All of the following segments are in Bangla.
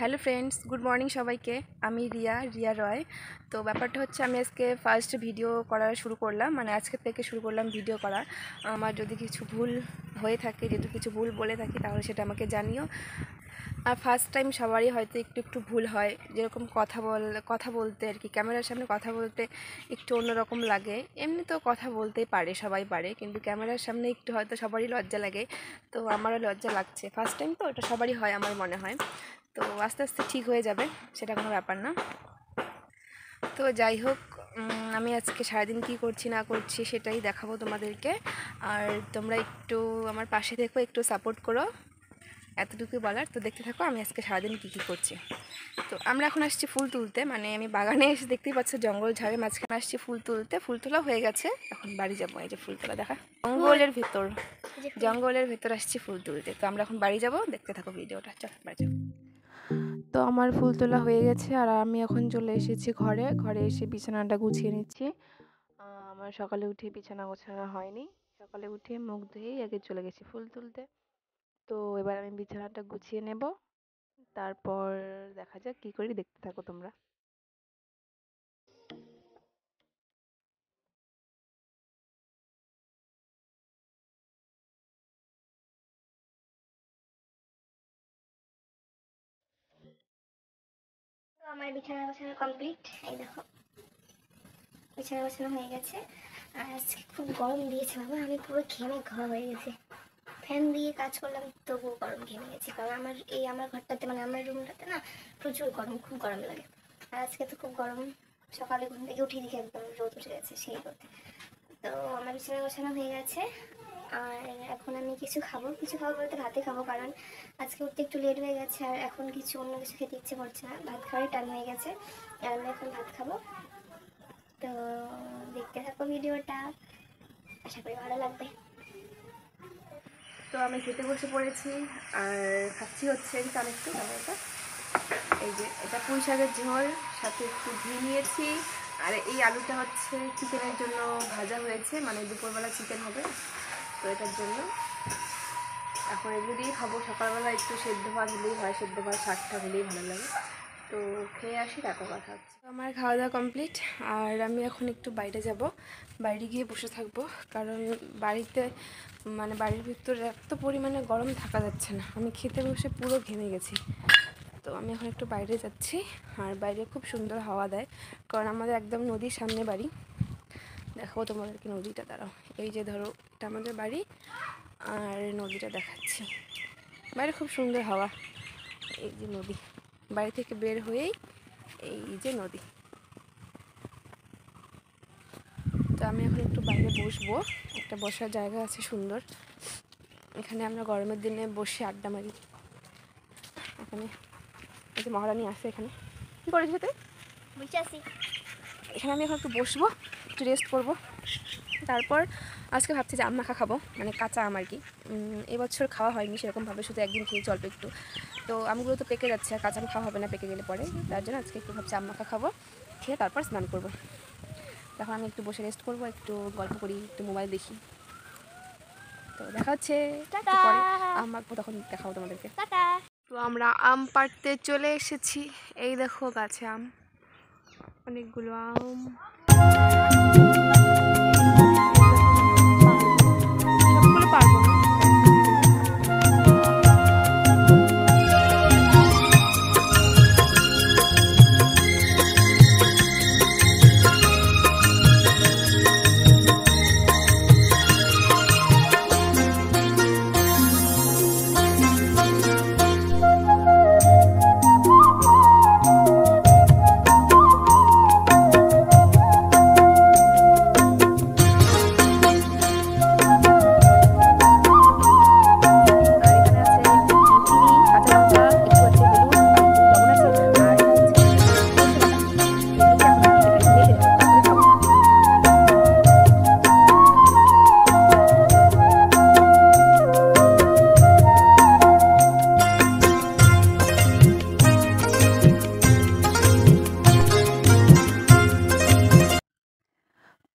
হ্যালো ফ্রেন্ডস, গুড মর্নিং সবাইকে। আমি রিয়া রয়। তো ব্যাপারটা হচ্ছে, আমি আজকে ফার্স্ট ভিডিও করা শুরু করলাম, মানে আজকে থেকে শুরু করলাম ভিডিও করা। আমার যদি কিছু ভুল হয়ে থাকে, যদি কিছু ভুল বলে থাকি, তাহলে সেটা আমাকে জানিও। আর ফার্স্ট টাইম সবারই হয়তো একটু একটু ভুল হয়, যেরকম কথা বলতে আর কি, ক্যামেরার সামনে কথা বলতে একটু অন্যরকম লাগে। এমনি তো কথা বলতেই পারে, সবাই পারে, কিন্তু ক্যামেরার সামনে একটু হয়তো সবারই লজ্জা লাগে। তো আমারও লজ্জা লাগছে, ফার্স্ট টাইম তো, এটা সবারই হয় আমার মনে হয়। তো আস্তে আস্তে ঠিক হয়ে যাবে, সেটা কোনো ব্যাপার না। তো যাই হোক, আমি আজকে সারাদিন কী করছি না করছি সেটাই দেখাবো তোমাদেরকে। আর তোমরা একটু আমার পাশে থেকো, একটু সাপোর্ট করো, এতটুকু বলার। তো দেখতে থাকো আমি আজকে সারাদিন কী কী করছি। তো আমরা এখন আসছি ফুল তুলতে, মানে আমি বাগানে এসে, দেখতেই পাচ্ছ জঙ্গল ঝাড়ের মাঝখানে আসছি ফুল তুলতে। ফুল তোলা হয়ে গেছে, এখন বাড়ি যাবো। এই যে ফুল তোলা দেখা, জঙ্গলের ভেতর আসছি ফুল তুলতে। তো আমরা এখন বাড়ি যাব, দেখতে থাকো ভিডিওটা। চল বাড়ি যাবো। তো আমার ফুল তোলা হয়ে গেছে, আর আমি এখন চলে এসেছি ঘরে এসে বিছানাটা গুছিয়ে নিচ্ছি। আমার সকালে উঠে বিছানা গোছানো হয়নি, সকালে উঠে মুখ ধুয়েই আগে চলে গেছি ফুল তুলতে। তো এবার আমি বিছানাটা গুছিয়ে নেব, তারপর দেখা যাক কী করি, দেখতে থাকো তোমরা। তো আমার বিছানা গোছানো কমপ্লিট। এই দেখো, বিছানা গোছানো হয়ে গেছে। আর আজকে খুব গরম দিয়েছে বাবা, আমি পুরো ঘেমে ঘা হয়ে গেছি। ফ্যান দিয়ে কাজ করলাম তবুও গরম, ঘেমে গেছি। কারণ আমার ঘরটাতে, মানে আমার রুমটাতে না প্রচুর গরম, খুব গরম লাগে। আর আজকে তো খুব গরম, সকালে ঘুম থেকে উঠে দেখে একদম রোদ উঠে গেছে সেই রোদ। তো আমার বিছানা গোছানো হয়ে গেছে। আর এখন আমি কিছু খাবো বলতে ভাতে খাবো, কারণ আজকে উঠতে একটু লেট হয়ে গেছে। আর এখন অন্য কিছু খেতে ইচ্ছে করছে না, ভাত খাওয়ার টাইম হয়ে গেছে। আর আমি এখন ভাত খাবো। তো দেখতে থাকো ভিডিওটা, আশা করি ভালো লাগবে। তো আমি খেতে বসে পড়েছি, আর খাচ্ছি হচ্ছে একটু টমেটো। এই যে এটা পুঁই শাকের ঝোল, সাথে একটু ঘি নিয়েছি। আর এই আলুটা হচ্ছে চিকেনের জন্য ভাজা হয়েছে, মানে দুপুরবেলা চিকেন হবে, তো এটার জন্য এখন এগুলো দিয়েই খাবো। সকালবেলা একটু সেদ্ধ ভাত হলেই হয়, সেদ্ধ ভাত শাকটা হলেই ভালো লাগে। তো খেয়ে আসি, তারপর কথা হচ্ছে। আমার খাওয়া দাওয়া কমপ্লিট, আর আমি এখন একটু বাইরে যাব, বাইরে গিয়ে বসে থাকবো। কারণ বাড়িতে, মানে বাড়ির ভিতরে এত পরিমাণে গরম থাকা যাচ্ছে না, আমি খেতে বসে পুরো ঘেমে গেছি। তো আমি এখন একটু বাইরে যাচ্ছি, আর বাইরে খুব সুন্দর হাওয়া দেয়, কারণ আমাদের একদম নদীর সামনে বাড়ি। দেখাবো তোমাদেরকে নদীটা, দাঁড়াও। এই যে ধরো, এটা আমাদের বাড়ি, আর নদীটা দেখাচ্ছি। বাইরে খুব সুন্দর হাওয়া, এই যে নদী, বাড়ি থেকে বের হয়েই এই যে নদী। তো আমি এখন একটু বাইরে বসবো, একটা বসার জায়গা আছে সুন্দর, এখানে আমরা গরমের দিনে বসে আড্ডা মারি। এখানে এই যে মহারানী আছে, এখানে কী করেছি তুই? বুঝতে আসি। এখানে আমি এখন একটু বসবো, একটু রেস্ট করবো। তারপর আজকে ভাবছি যে আম মাখা খাবো, মানে কাঁচা আম আর কি। এবছর খাওয়া হয়নি সেরকমভাবে, শুধু একদিন খেয়েছি অল্প একটু। তো আমগুলো তো পেকে যাচ্ছে, আর কাঁচা আম খাওয়া হবে না পেকে গেলে পরে, তার জন্য আজকে একটু ভাবছি আম মাখা খাবো, খেয়ে তারপর স্নান করবো। তখন আমি একটু বসে রেস্ট করবো, একটু গল্প করি, একটু মোবাইল দেখি। তো দেখা হচ্ছে পরে, আম মাখবো তখন দেখাবো তোমাদেরকে। তো আমরা আম পাড়তে চলে এসেছি, এই দেখো গাছে আম, অনেকগুলো আম। সবগুলো পারবো না।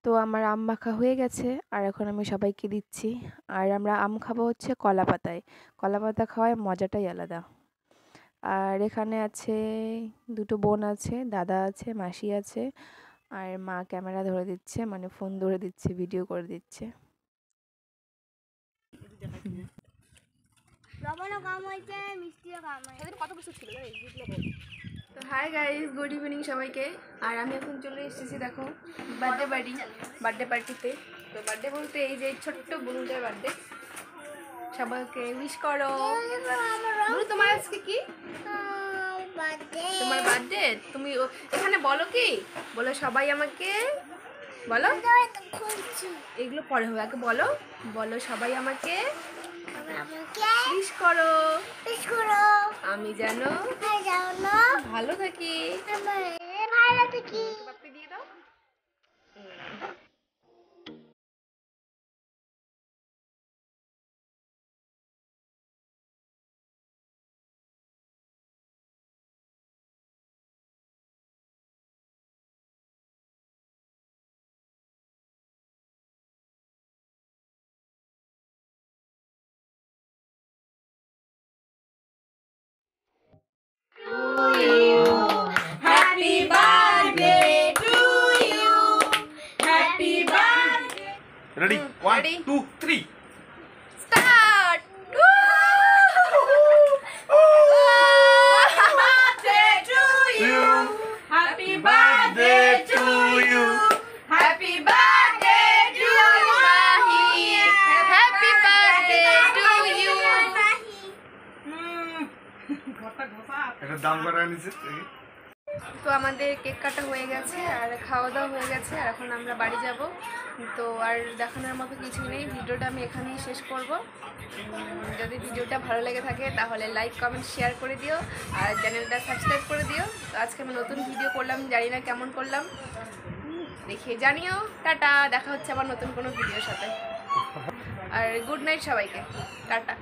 তো আমার আম মাখা হয়ে গেছে, আর এখন আমি সবাইকে দিচ্ছি। আর আমরা আম খাবো হচ্ছে কলা পাতায়, কলা পাতা খাওয়ার মজাটাই আলাদা। আর এখানে আছে দুটো বোন আছে, দাদা আছে, মাসি আছে, আর মা ক্যামেরা ধরে দিচ্ছে, মানে ফোন ধরে দিচ্ছে, ভিডিও করে দিচ্ছে। তো হাই গাইস, গুড ইভিনিং সবাইকে। আর আমি এখন চলে এসেছি দেখো বার্থডে পার্টিতে। তো বার্থডে বলতে এই যে ছোট্ট বোনটার বার্থডে। সবাইকে উইশ করো। বুনু, তোমার আজকে কি? তোমার বার্থডে। তুমি এখানে বলো কি বলো, সবাই আমাকে বলো, এগুলো পরে হবে, আগে বলো বলো সবাই আমাকে উইশ করো, আমি যেন ভালো থাকি। বাপ্পি দিয়ে দাও। Happy birthday to you. Happy birthday. Ready? One, Ready? 2, 3. Start. Happy birthday to you. Happy birthday to you, Mahi. Happy birthday to you. এটা দাম করা নিচে। তো আমাদের কেক কাটা হয়ে গেছে আর খাওয়া দাওয়া হয়ে গেছে, আর এখন আমরা বাড়ি যাব। তো আর দেখানোর মতো কিছু নেই, ভিডিওটা আমি এখানেই শেষ করব। যদি ভিডিওটা ভালো লেগে থাকে তাহলে লাইক কমেন্ট শেয়ার করে দিও, আর চ্যানেলটা সাবস্ক্রাইব করে দিও। তো আজকে আমি নতুন ভিডিও করলাম, জানি না কেমন করলাম, দেখে জানিও। টাটা, দেখা হচ্ছে আবার নতুন কোনো ভিডিওর সাথে। আর গুড নাইট সবাইকে, টাটা।